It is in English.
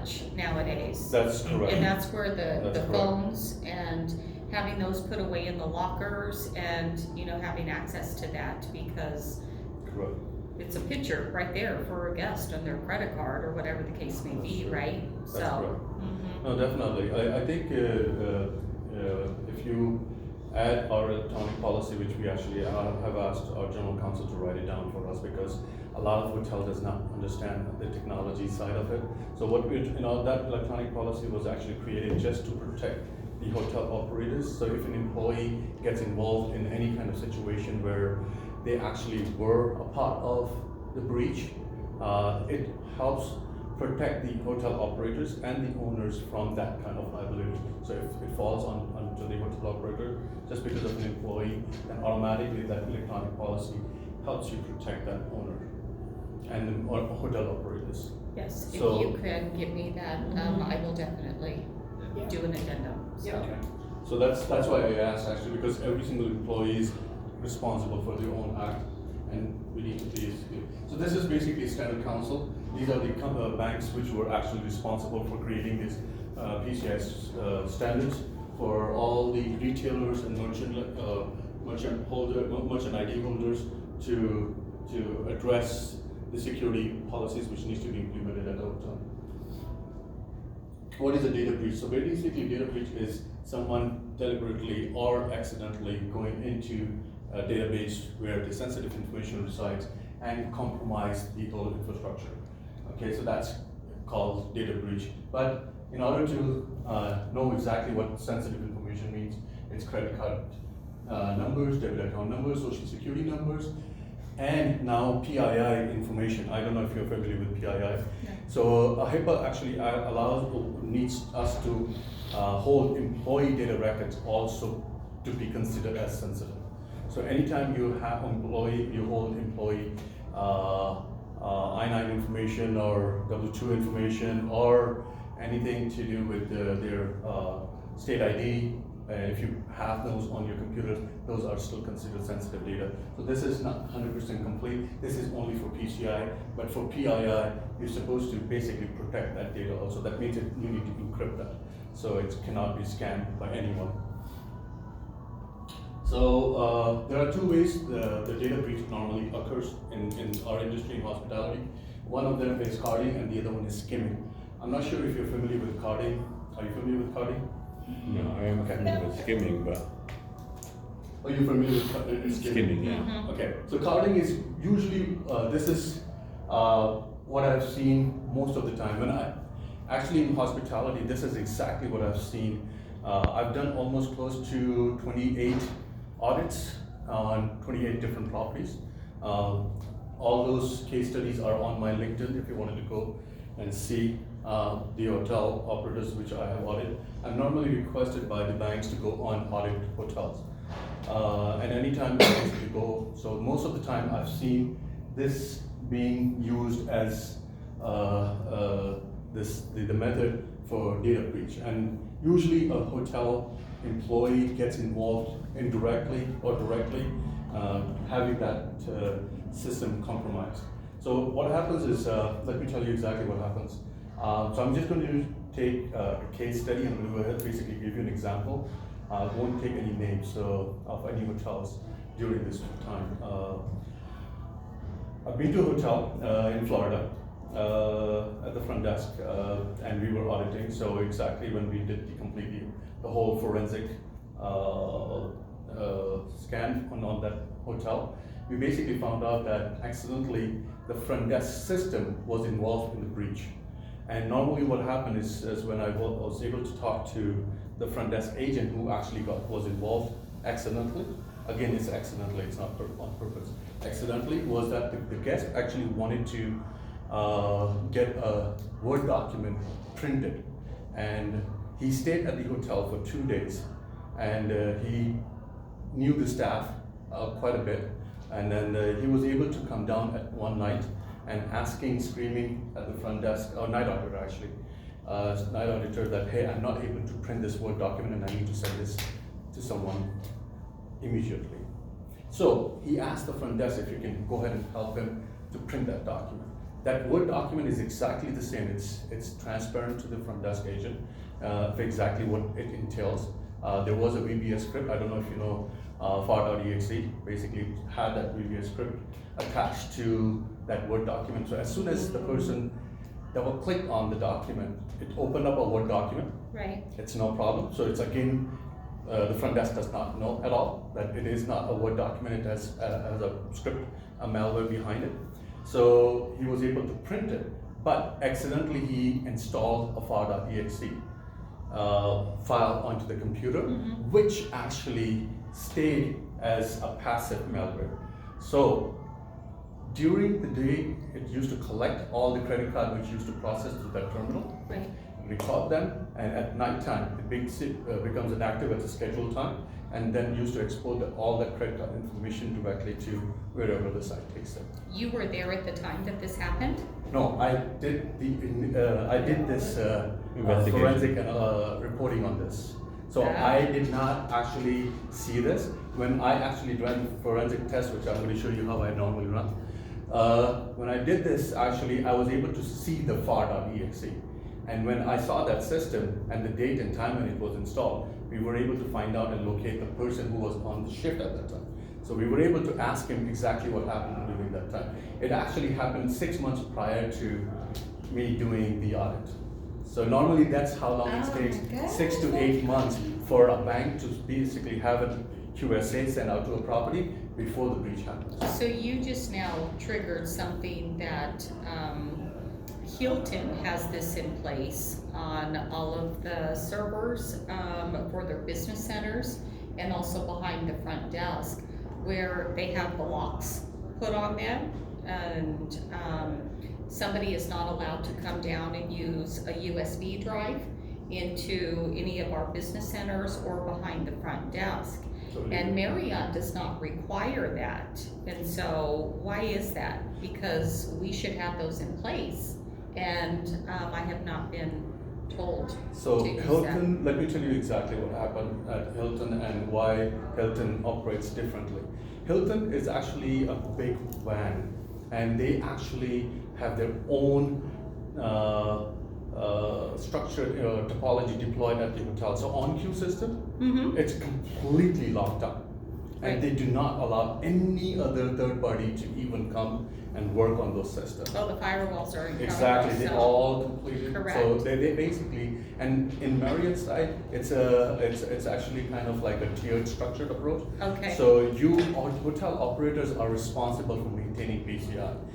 much nowadays. That's correct. And that's where the That's correct. phones and having those put away in the lockers and, having access to that, because Correct. it's a picture right there for a guest on their credit card or whatever the case may That's be, true. right? That's So, correct. mhm. No, definitely. I think if you add our electronic policy, which we actually have asked our general counsel to write it down for us, because a lot of hotel does not understand the technology side of it. So that electronic policy was actually created just to protect the hotel operators. So if an employee gets involved in any kind of situation where they actually were a part of the breach, it helps protect the hotel operators and the owners from that kind of liability. So if it falls onto the hotel operator just because of an employee, then automatically that electronic policy helps you protect that owner and the hotel operators. Yes, if So- you can give me that, I will definitely do an addendum, so. Yeah. Okay. So that's why I asked actually, because every single employee is responsible for their own act, and we need to be. So this is basically standard council. These are the banks which were actually responsible for creating these PCI standards for all the retailers and merchant ID holders to address the security policies which needs to be implemented at the hotel. What is a data breach? So basically, data breach is someone deliberately or accidentally going into a database where the sensitive information resides and compromise the whole infrastructure. Okay, so that's called data breach. But in order to know exactly what sensitive information means, it's credit card numbers, debit account numbers, social security numbers, and now PII information. I don't know if you're familiar with PII. So HIPAA actually needs us to hold employee data records also to be considered as sensitive. So anytime you have you hold employee I-9 information or W-2 information or anything to do with their state ID, if you have those on your computers, those are still considered sensitive data. So this is not 100% complete. This is only for PCI, but for PII, you're supposed to basically protect that data also. That means you need to encrypt that, so it cannot be scanned by anyone. So there are two ways the data breach normally occurs in our industry in hospitality. One of them is carding and the other one is skimming. I'm not sure if you're familiar with carding. Are you familiar with carding? No, I am familiar with skimming, but Are you familiar with skimming, yeah. Mhm. Okay, so carding is usually, this is what I've seen most of the time. Actually in hospitality, this is exactly what I've seen. I've done almost close to 28 audits on 28 different properties. All those case studies are on my LinkedIn if you wanted to go and see the hotel operators which I have audited. I'm normally requested by the banks to go on audit hotels. And anytime I basically go, so most of the time I've seen this being used as the method for data breach. And usually a hotel employee gets involved indirectly or directly, having that system compromised. So what happens is, let me tell you exactly what happens. So I'm just going to take a case study and I'm going to basically give you an example. I won't take any names of any hotels during this time. I've been to a hotel in Florida at the front desk, and we were auditing. So exactly when we did the whole forensic scan on that hotel, we basically found out that accidentally the front desk system was involved in the breach. And normally what happened is when I was able to talk to the front desk agent who actually was involved accidentally, again it's accidentally, it's not on purpose, accidentally, was that the guest actually wanted to get a Word document printed. And he stayed at the hotel for 2 days, and he knew the staff quite a bit. And then he was able to come down at one night and screaming at the front desk, or night auditor actually, night auditor, that hey, I'm not able to print this Word document and I need to send this to someone immediately. So he asked the front desk if you can go ahead and help him to print that document. That Word document is exactly the same. It's transparent to the front desk agent for exactly what it entails. There was a VBS script. I don't know if you know FAR.exe. Basically, it had that VBS script attached to that Word document. So as soon as the person double clicked on the document, it opened up a Word document. Right. It's no problem. So it's again, the front desk does not know at all that it is not a Word document. It has a script, a malware behind it. So he was able to print it, but accidentally he installed a FAR.exe file onto the computer, which actually stayed as a passive malware. So during the day, it used to collect all the credit card which used to process through that terminal, Right. record them, and at night time it becomes inactive at a scheduled time, and then used to export all that credit card information directly to wherever the site takes them. You were there at the time that this happened? No, I did this Investigation. forensic reporting on this. So I did not actually see this. When I actually ran the forensic test, which I'm going to show you how I normally run, when I did this, actually, I was able to see the FAR.exe. And when I saw that system and the date and time when it was installed, we were able to find out and locate the person who was on the shift at that time. So we were able to ask him exactly what happened during that time. It actually happened 6 months prior to me doing the audit. So normally that's how long it takes, 6 to 8 months for a bank to basically have a QSA sent out to a property before the breach happens. So you just now triggered something that Hilton has this in place on all of the servers for their business centers and also behind the front desk, where they have the locks put on them, and somebody is not allowed to come down and use a USB drive into any of our business centers or behind the front desk. So And Marriott does not require that. And so why is that? Because we should have those in place, and I have not been told So to use Hilton, let me tell you exactly what happened at Hilton and why Hilton operates differently. Hilton is actually a big van, and they actually have their own structured topology deployed at the hotel. So on-queue system, it's completely locked up. Right. And they do not allow any other third party to even come and work on those systems. Oh, the firewalls are incredible. Exactly, they so- all completely. Correct. So they basically, and in Marriott's side, it's actually kind of like a tiered structured approach. Okay. So you, hotel operators are responsible for maintaining PCI.